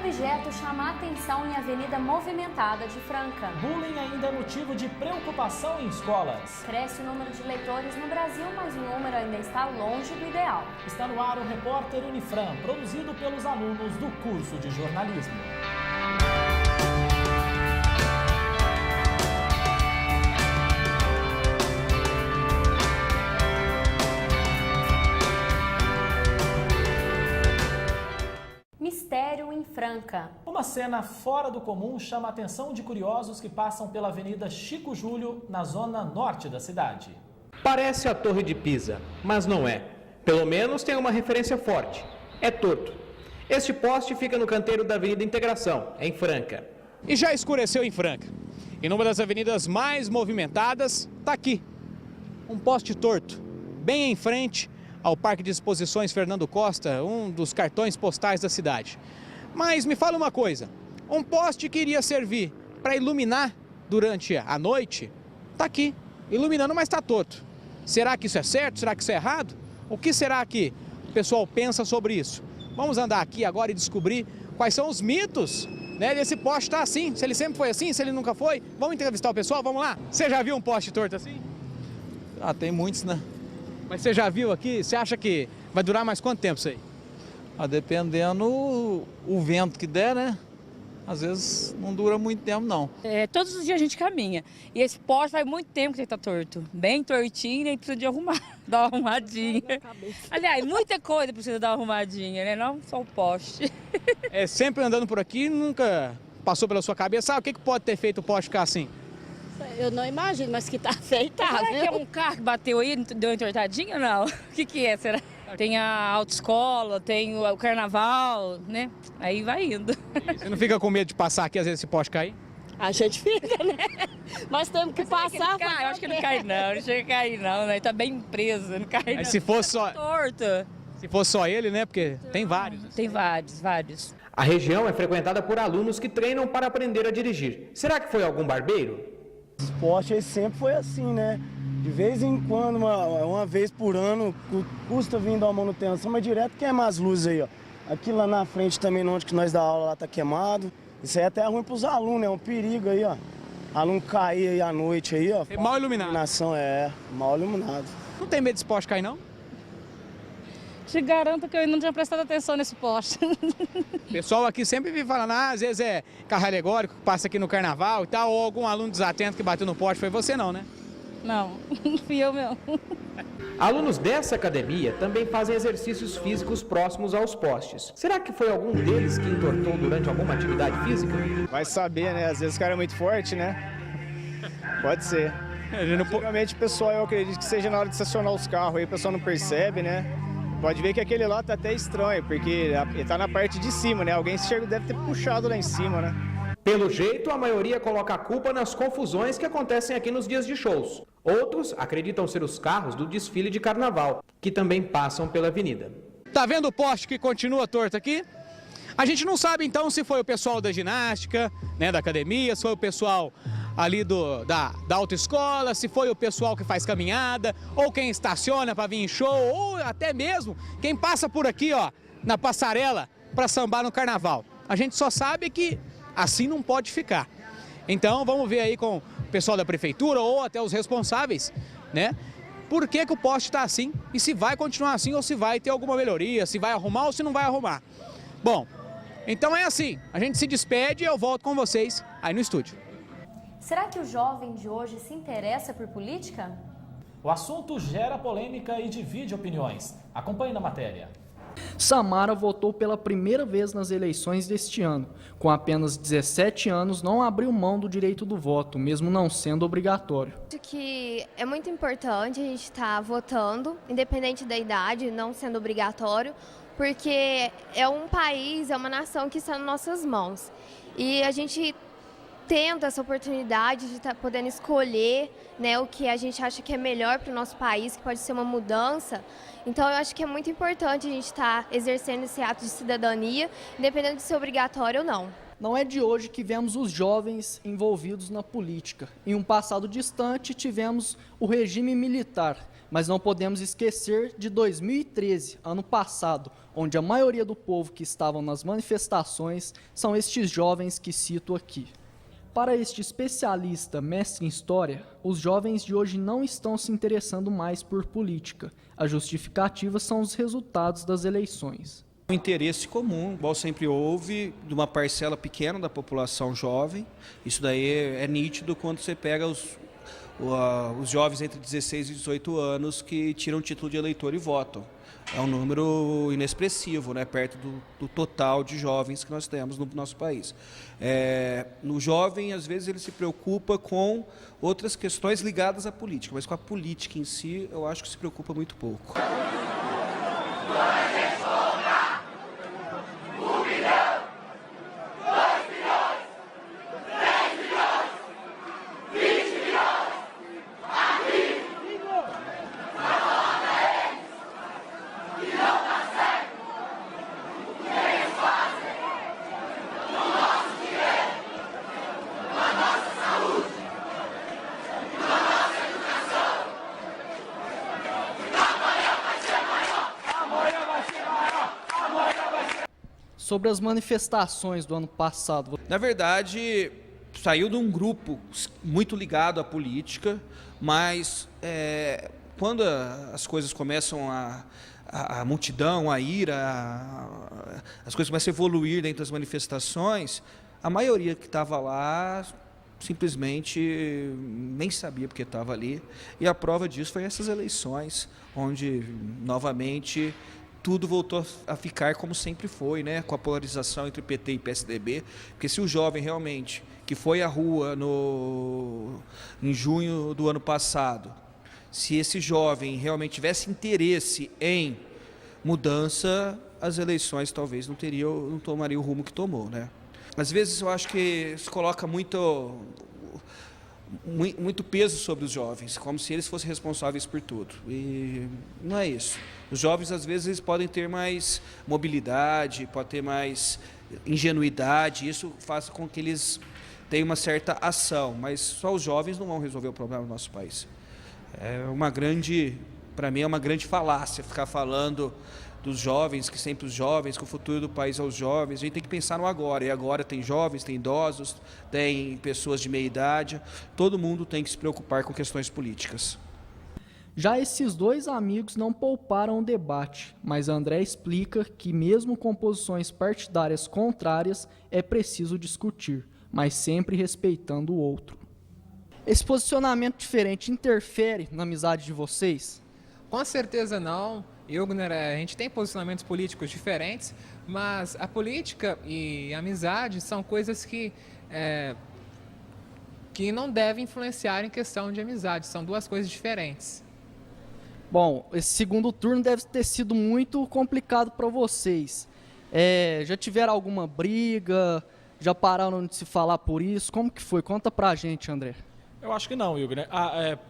Objeto chama a atenção em avenida movimentada de Franca. Bullying ainda é motivo de preocupação em escolas. Cresce o número de leitores no Brasil, mas o número ainda está longe do ideal. Está no ar o Repórter Unifran, produzido pelos alunos do curso de jornalismo. Mistério em Franca. Uma cena fora do comum chama a atenção de curiosos que passam pela Avenida Chico Júlio, na zona norte da cidade. Parece a Torre de Pisa, mas não é. Pelo menos tem uma referência forte. É torto. Este poste fica no canteiro da Avenida Integração, em Franca. E já escureceu em Franca. E numa das avenidas mais movimentadas, está aqui. Um poste torto, bem em frente ao Parque de Exposições Fernando Costa, um dos cartões postais da cidade. Mas me fala uma coisa, um poste que iria servir para iluminar durante a noite, está aqui, iluminando, mas está torto. Será que isso é certo? Será que isso é errado? O que será que o pessoal pensa sobre isso? Vamos andar aqui agora e descobrir quais são os mitos, né, desse poste estar assim, se ele sempre foi assim, se ele nunca foi. Vamos entrevistar o pessoal, vamos lá? Você já viu um poste torto assim? Ah, tem muitos, né? Mas você já viu aqui? Você acha que vai durar mais quanto tempo isso aí? Ah, dependendo o vento que der, né? Às vezes não dura muito tempo, não. Todos os dias a gente caminha. E esse poste faz muito tempo que ele está torto. Bem tortinho e precisa de arrumar, dar uma arrumadinha. Aliás, muita coisa precisa dar uma arrumadinha, né? Não só o poste. Sempre andando por aqui, nunca passou pela sua cabeça, o que pode ter feito o poste ficar assim? Eu não imagino, mas que tá feito, tá. Será que é um carro que bateu aí, deu uma entortadinha ou não? O que é, será? Tem a autoescola, tem o carnaval, né? Aí vai indo. E você não fica com medo de passar aqui, às vezes, esse poste cair? A gente fica, né? Mas temos que passar. Eu acho que não cai não chega a cair não, né? Tá bem preso, não cai não. Mas se fosse só... torto. Se fosse só ele, né? Porque tem vários. Tem vários. A região é frequentada por alunos que treinam para aprender a dirigir. Será que foi algum barbeiro? Os postes sempre foi assim, né? De vez em quando, uma vez por ano, custa vindo a manutenção, mas direto queima as luzes aí, ó. Aqui lá na frente também, onde que nós dá aula, lá tá queimado. Isso aí é até ruim pros alunos, é um perigo aí, ó. Aluno cair aí à noite aí, ó. Mal iluminado. Iluminação, mal iluminado. Não tem medo desse poste cair, não? Te garanto que eu não tinha prestado atenção nesse poste. O pessoal aqui sempre vive falando, às vezes é carro alegórico que passa aqui no carnaval e tal, ou algum aluno desatento que bateu no poste, foi você não, né? Não, fui eu mesmo. Alunos dessa academia também fazem exercícios físicos próximos aos postes. Será que foi algum deles que entortou durante alguma atividade física? Vai saber, né? Às vezes o cara é muito forte, né? Pode ser. Geralmente o pessoal, eu acredito que seja na hora de estacionar os carros aí, o pessoal não percebe, né? Pode ver que aquele lá tá até estranho, porque ele tá na parte de cima, né? Alguém deve ter puxado lá em cima, né? Pelo jeito, a maioria coloca a culpa nas confusões que acontecem aqui nos dias de shows. Outros acreditam ser os carros do desfile de carnaval, que também passam pela avenida. Tá vendo o poste que continua torto aqui? A gente não sabe então se foi o pessoal da ginástica, né, da academia, se foi o pessoal ali da autoescola, se foi o pessoal que faz caminhada, ou quem estaciona para vir em show, ou até mesmo quem passa por aqui, ó, na passarela para sambar no carnaval. A gente só sabe que assim não pode ficar. Então vamos ver aí com o pessoal da prefeitura ou até os responsáveis, né? Por que o poste está assim e se vai continuar assim ou se vai ter alguma melhoria, se vai arrumar ou se não vai arrumar. Bom, então é assim, a gente se despede e eu volto com vocês aí no estúdio. Será que o jovem de hoje se interessa por política? O assunto gera polêmica e divide opiniões. Acompanhe na matéria. Samara votou pela primeira vez nas eleições deste ano. Com apenas 17 anos, não abriu mão do direito do voto, mesmo não sendo obrigatório. Acho que é muito importante a gente estar votando, independente da idade, não sendo obrigatório, porque é um país, é uma nação que está nas nossas mãos. E a gente tendo essa oportunidade de estar podendo escolher, né, o que a gente acha que é melhor para o nosso país, que pode ser uma mudança. Então, eu acho que é muito importante a gente estar exercendo esse ato de cidadania, independente de ser obrigatório ou não. Não é de hoje que vemos os jovens envolvidos na política. Em um passado distante, tivemos o regime militar, mas não podemos esquecer de 2013, ano passado, onde a maioria do povo que estavam nas manifestações são estes jovens que cito aqui. Para este especialista, mestre em história, os jovens de hoje não estão se interessando mais por política. A justificativa são os resultados das eleições. O interesse comum, igual sempre houve, de uma parcela pequena da população jovem. Isso daí é nítido quando você pega os jovens entre 16 e 18 anos que tiram o título de eleitor e votam. É um número inexpressivo, né, perto do total de jovens que nós temos no nosso país. No jovem, às vezes, ele se preocupa com outras questões ligadas à política, mas com a política em si, eu acho que se preocupa muito pouco. Sobre as manifestações do ano passado. Na verdade, saiu de um grupo muito ligado à política, mas quando as coisas começam a multidão, a ira, as coisas começam a evoluir dentro das manifestações, a maioria que estava lá simplesmente nem sabia porque estava ali. E a prova disso foi essas eleições, onde novamente tudo voltou a ficar como sempre foi, né? Com a polarização entre PT e PSDB, porque se o jovem realmente, que foi à rua em junho do ano passado, se esse jovem realmente tivesse interesse em mudança, as eleições talvez não tomariam o rumo que tomou, né? Às vezes eu acho que se coloca muito peso sobre os jovens, como se eles fossem responsáveis por tudo. E não é isso. Os jovens, às vezes, eles podem ter mais mobilidade, podem ter mais ingenuidade, isso faz com que eles tenham uma certa ação, mas só os jovens não vão resolver o problema do nosso país. Para mim, é uma grande falácia ficar falando dos jovens, que sempre os jovens, que o futuro do país é os jovens. A gente tem que pensar no agora, e agora tem jovens, tem idosos, tem pessoas de meia idade, todo mundo tem que se preocupar com questões políticas. Já esses dois amigos não pouparam o debate, mas André explica que mesmo com posições partidárias contrárias, é preciso discutir, mas sempre respeitando o outro. Esse posicionamento diferente interfere na amizade de vocês? Com certeza não. Gunnar, a gente tem posicionamentos políticos diferentes, mas a política e a amizade são coisas que não devem influenciar em questão de amizade, são duas coisas diferentes. Bom, esse segundo turno deve ter sido muito complicado para vocês. Já tiveram alguma briga? Já pararam de se falar por isso? Como que foi? Conta pra gente, André. Eu acho que não, Igor.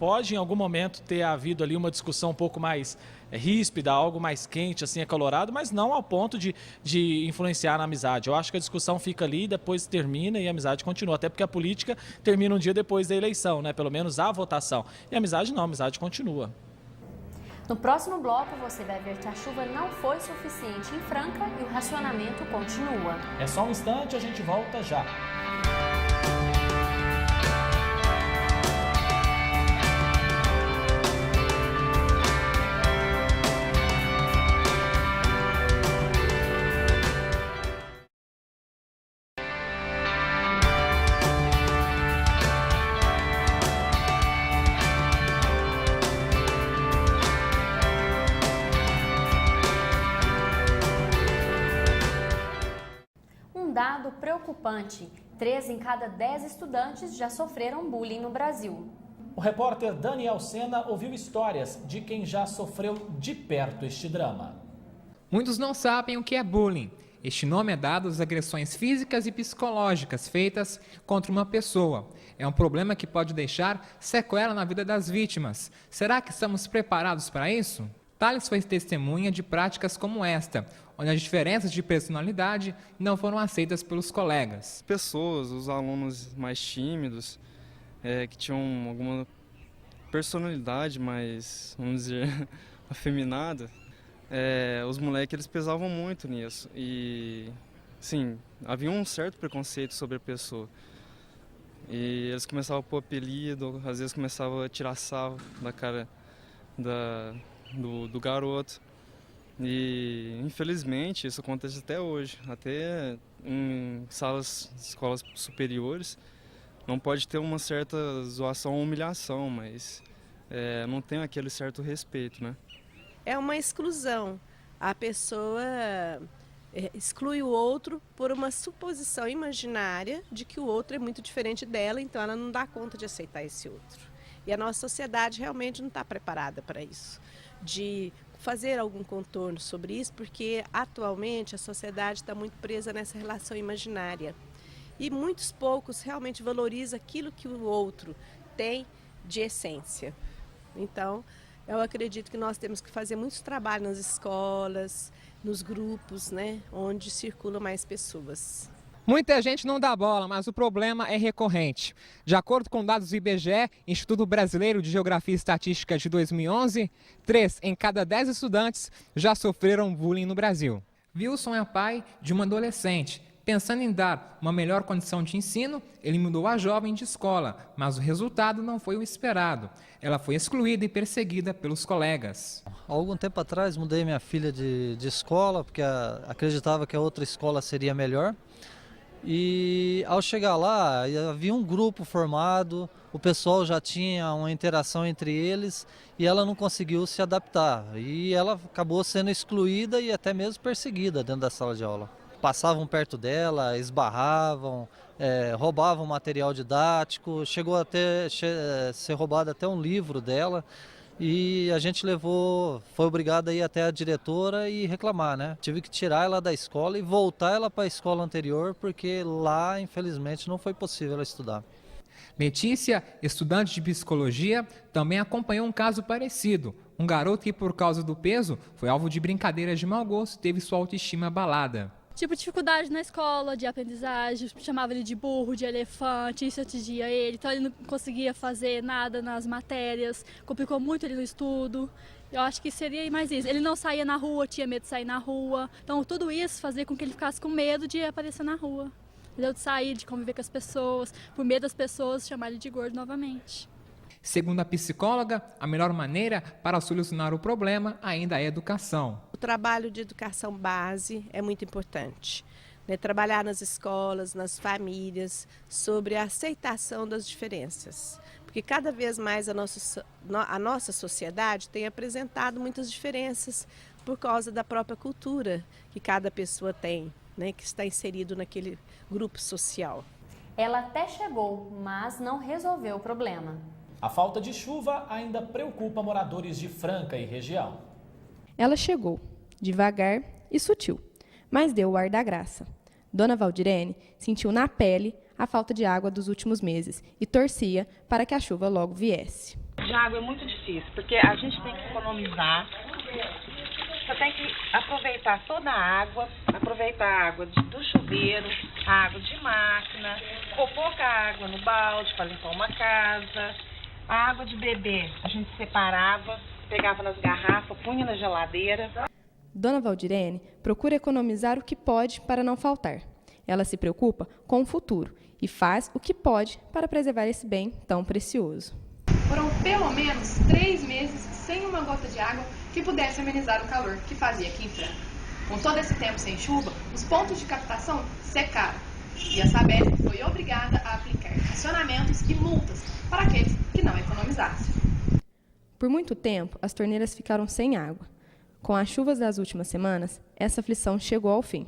Pode em algum momento ter havido ali uma discussão um pouco mais ríspida, algo mais quente, assim, acalorado, mas não ao ponto de influenciar na amizade. Eu acho que a discussão fica ali, depois termina e a amizade continua. Até porque a política termina um dia depois da eleição, né? Pelo menos a votação. E a amizade não, a amizade continua. No próximo bloco, você vai ver que a chuva não foi suficiente em Franca e o racionamento continua. É só um instante, a gente volta já. Dado preocupante, 3 em cada 10 estudantes já sofreram bullying no Brasil. O repórter Daniel Sena ouviu histórias de quem já sofreu de perto este drama. Muitos não sabem o que é bullying. Este nome é dado às agressões físicas e psicológicas feitas contra uma pessoa. É um problema que pode deixar sequela na vida das vítimas. Será que estamos preparados para isso? Thales foi testemunha de práticas como esta. onde as diferenças de personalidade não foram aceitas pelos colegas. Pessoas, os alunos mais tímidos, que tinham alguma personalidade mais, vamos dizer, afeminada, os moleques eles pesavam muito nisso e, sim, havia um certo preconceito sobre a pessoa. E eles começavam a pôr apelido, às vezes começavam a tirar sarro da cara do garoto. E infelizmente isso acontece até hoje, até em escolas superiores. Não pode ter uma certa zoação ou humilhação, mas não tem aquele certo respeito, né? É uma exclusão. A pessoa exclui o outro por uma suposição imaginária de que o outro é muito diferente dela, então ela não dá conta de aceitar esse outro. E a nossa sociedade realmente não está preparada para isso, de fazer algum contorno sobre isso, porque atualmente a sociedade está muito presa nessa relação imaginária. E muitos poucos realmente valorizam aquilo que o outro tem de essência. Então, eu acredito que nós temos que fazer muito trabalho nas escolas, nos grupos, né, onde circulam mais pessoas. Muita gente não dá bola, mas o problema é recorrente. De acordo com dados do IBGE, Instituto Brasileiro de Geografia e Estatística de 2011, 3 em cada 10 estudantes já sofreram bullying no Brasil. Wilson é pai de uma adolescente. Pensando em dar uma melhor condição de ensino, ele mudou a jovem de escola, mas o resultado não foi o esperado. Ela foi excluída e perseguida pelos colegas. Há algum tempo atrás mudei minha filha de escola, porque acreditava que a outra escola seria melhor. E ao chegar lá, havia um grupo formado, o pessoal já tinha uma interação entre eles e ela não conseguiu se adaptar. E ela acabou sendo excluída e até mesmo perseguida dentro da sala de aula. Passavam perto dela, esbarravam, roubavam material didático, chegou até ser roubado até um livro dela. E a gente foi obrigado a ir até a diretora e reclamar, né? Tive que tirar ela da escola e voltar ela para a escola anterior, porque lá, infelizmente, não foi possível ela estudar. Letícia, estudante de psicologia, também acompanhou um caso parecido. Um garoto que, por causa do peso, foi alvo de brincadeiras de mau gosto e teve sua autoestima abalada. Tipo, dificuldade na escola, de aprendizagem, chamava ele de burro, de elefante, isso atingia ele, então ele não conseguia fazer nada nas matérias, complicou muito ele no estudo. Eu acho que seria mais isso. Ele não saía na rua, tinha medo de sair na rua, então tudo isso fazia com que ele ficasse com medo de aparecer na rua, de sair, de conviver com as pessoas, por medo das pessoas chamarem ele de gordo novamente. Segundo a psicóloga, a melhor maneira para solucionar o problema ainda é a educação. O trabalho de educação base é muito importante, né? Trabalhar nas escolas, nas famílias, sobre a aceitação das diferenças. Porque cada vez mais a nossa sociedade tem apresentado muitas diferenças por causa da própria cultura que cada pessoa tem, né? Que está inserido naquele grupo social. Ela até chegou, mas não resolveu o problema. A falta de chuva ainda preocupa moradores de Franca e região. Ela chegou, devagar e sutil, mas deu o ar da graça. Dona Valdirene sentiu na pele a falta de água dos últimos meses e torcia para que a chuva logo viesse. De água é muito difícil, porque a gente tem que economizar, você tem que aproveitar toda a água, aproveitar a água do chuveiro, a água de máquina, pôr pouca água no balde para limpar uma casa. A água de beber, a gente separava, pegava nas garrafas, punha na geladeira. Dona Valdirene procura economizar o que pode para não faltar. Ela se preocupa com o futuro e faz o que pode para preservar esse bem tão precioso. Foram pelo menos 3 meses sem uma gota de água que pudesse amenizar o calor que fazia aqui em Franca. Com todo esse tempo sem chuva, os pontos de captação secaram e a Sabesp foi obrigada a aplicar racionamentos e multas para aqueles que não economizassem. Por muito tempo, as torneiras ficaram sem água. Com as chuvas das últimas semanas, essa aflição chegou ao fim.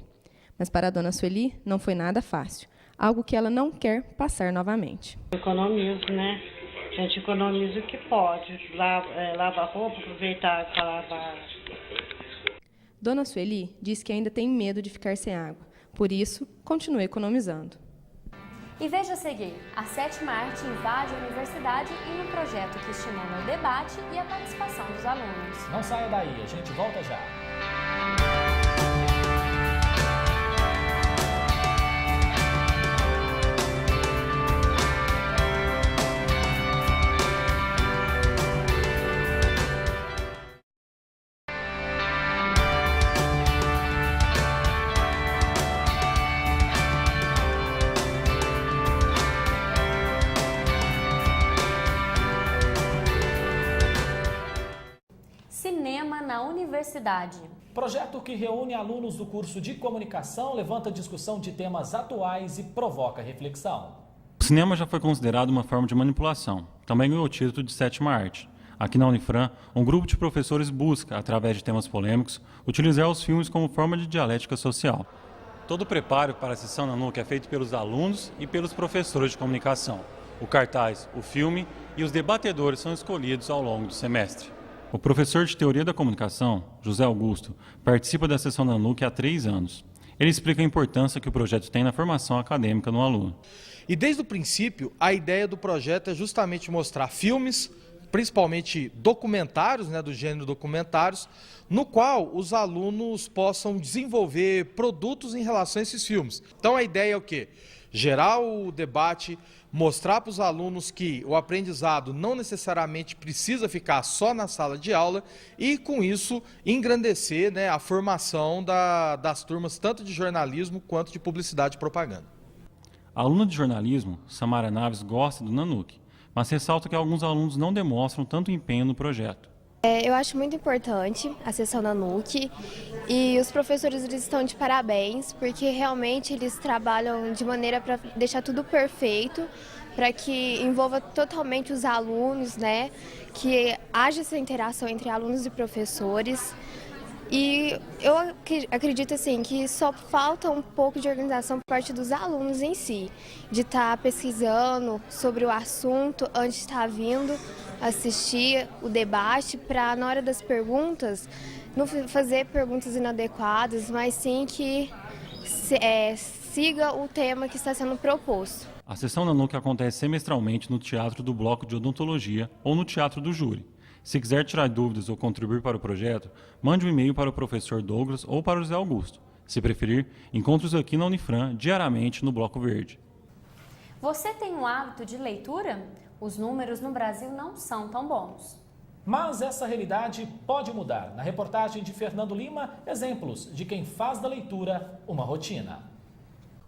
Mas para a dona Sueli não foi nada fácil, algo que ela não quer passar novamente. Economizo, né? A gente economiza o que pode. Lava roupa, aproveitar para lavar. Dona Sueli diz que ainda tem medo de ficar sem água. Por isso, continua economizando. E veja a seguir, a 7ª Arte invade a universidade em um projeto que estimula o debate e a participação dos alunos. Não saia daí, a gente volta já. universidade. Projeto que reúne alunos do curso de comunicação levanta discussão de temas atuais e provoca reflexão. O cinema já foi considerado uma forma de manipulação. Também ganhou o título de sétima arte. Aqui na Unifran, um grupo de professores busca, através de temas polêmicos, utilizar os filmes como forma de dialética social. Todo o preparo para a sessão na NUC é feito pelos alunos e pelos professores de comunicação. O cartaz, o filme e os debatedores são escolhidos ao longo do semestre. O professor de Teoria da Comunicação, José Augusto, participa da sessão da NUC há 3 anos. Ele explica a importância que o projeto tem na formação acadêmica no aluno. E desde o princípio, a ideia do projeto é justamente mostrar filmes, principalmente documentários, do gênero documentários, no qual os alunos possam desenvolver produtos em relação a esses filmes. Então a ideia é o quê? Gerar o debate, mostrar para os alunos que o aprendizado não necessariamente precisa ficar só na sala de aula e, com isso, engrandecer a formação das turmas tanto de jornalismo quanto de publicidade e propaganda. A aluna de jornalismo, Samara Naves, gosta do NANUC, mas ressalta que alguns alunos não demonstram tanto empenho no projeto. Eu acho muito importante a sessão da NUC e os professores eles estão de parabéns porque realmente eles trabalham de maneira para deixar tudo perfeito, para que envolva totalmente os alunos, que haja essa interação entre alunos e professores. E eu acredito assim que só falta um pouco de organização por parte dos alunos em si, de estar pesquisando sobre o assunto antes de estar vindo assistir o debate, para na hora das perguntas não fazer perguntas inadequadas, mas sim que siga o tema que está sendo proposto. A sessão da NUC acontece semestralmente no Teatro do Bloco de Odontologia ou no Teatro do Júri. Se quiser tirar dúvidas ou contribuir para o projeto, mande um e-mail para o professor Douglas ou para o José Augusto. Se preferir, encontre-os aqui na Unifran diariamente no Bloco Verde. Você tem um hábito de leitura? Os números no Brasil não são tão bons. Mas essa realidade pode mudar. Na reportagem de Fernando Lima, exemplos de quem faz da leitura uma rotina.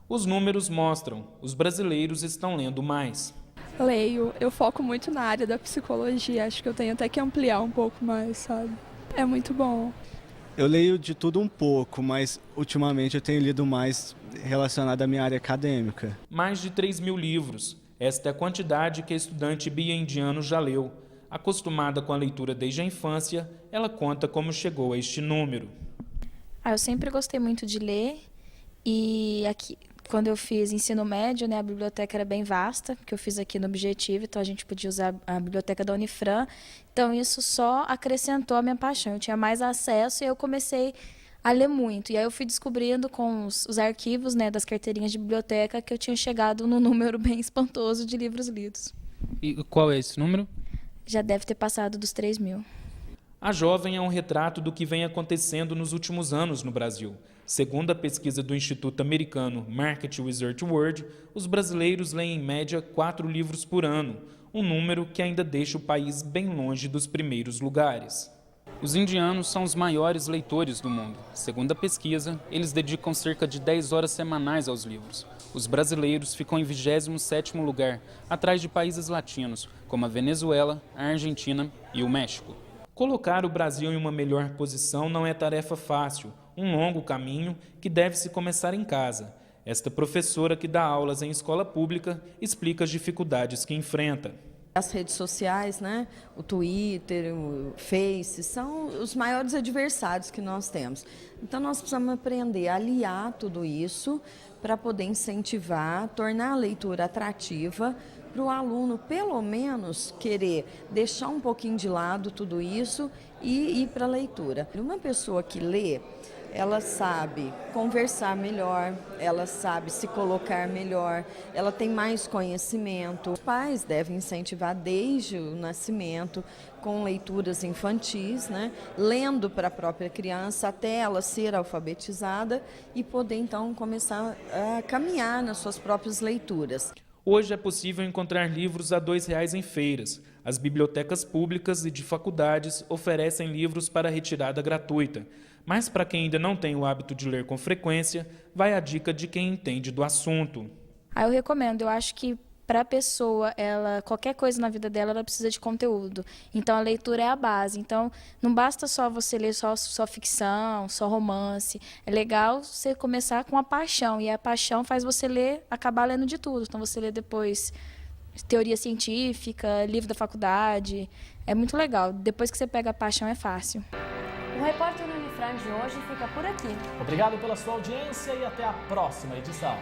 Os números mostram, os brasileiros estão lendo mais. Leio, eu foco muito na área da psicologia, acho que eu tenho até que ampliar um pouco mais, sabe? É muito bom. Eu leio de tudo um pouco, mas ultimamente eu tenho lido mais relacionado à minha área acadêmica. Mais de 3.000 livros. Esta é a quantidade que a estudante Bia Indiano já leu. Acostumada com a leitura desde a infância, ela conta como chegou a este número. Eu sempre gostei muito de ler e aqui, quando eu fiz ensino médio, a biblioteca era bem vasta, que eu fiz aqui no Objetivo, então a gente podia usar a biblioteca da Unifran. Então isso só acrescentou a minha paixão. Eu tinha mais acesso e eu comecei a ler muito. E aí eu fui descobrindo com os arquivos das carteirinhas de biblioteca que eu tinha chegado num número bem espantoso de livros lidos. E qual é esse número? Já deve ter passado dos 3.000. A jovem é um retrato do que vem acontecendo nos últimos anos no Brasil. Segundo a pesquisa do Instituto Americano Market Research World, os brasileiros leem em média 4 livros por ano, um número que ainda deixa o país bem longe dos primeiros lugares. Os indianos são os maiores leitores do mundo. Segundo a pesquisa, eles dedicam cerca de 10 horas semanais aos livros. Os brasileiros ficam em 27º lugar, atrás de países latinos, como a Venezuela, a Argentina e o México. Colocar o Brasil em uma melhor posição não é tarefa fácil, um longo caminho que deve-se começar em casa. Esta professora que dá aulas em escola pública explica as dificuldades que enfrenta. As redes sociais, o Twitter, o Face, são os maiores adversários que nós temos. Então nós precisamos aprender a aliar tudo isso para poder incentivar, tornar a leitura atrativa, para o aluno, pelo menos, querer deixar um pouquinho de lado tudo isso e ir para a leitura. Uma pessoa que lê, ela sabe conversar melhor, ela sabe se colocar melhor, ela tem mais conhecimento. Os pais devem incentivar desde o nascimento com leituras infantis, lendo para a própria criança até ela ser alfabetizada e poder então começar a caminhar nas suas próprias leituras. Hoje é possível encontrar livros a R$ 2,00 em feiras. As bibliotecas públicas e de faculdades oferecem livros para retirada gratuita. Mas para quem ainda não tem o hábito de ler com frequência, vai a dica de quem entende do assunto. Eu recomendo, eu acho que para a pessoa, qualquer coisa na vida dela, ela precisa de conteúdo. Então, a leitura é a base. Então, não basta só você ler só ficção, só romance. É legal você começar com a paixão. E a paixão faz você acabar lendo de tudo. Então, você lê depois teoria científica, livro da faculdade. É muito legal. Depois que você pega a paixão, é fácil. O Repórter Unifran de hoje fica por aqui. Obrigado pela sua audiência e até a próxima edição.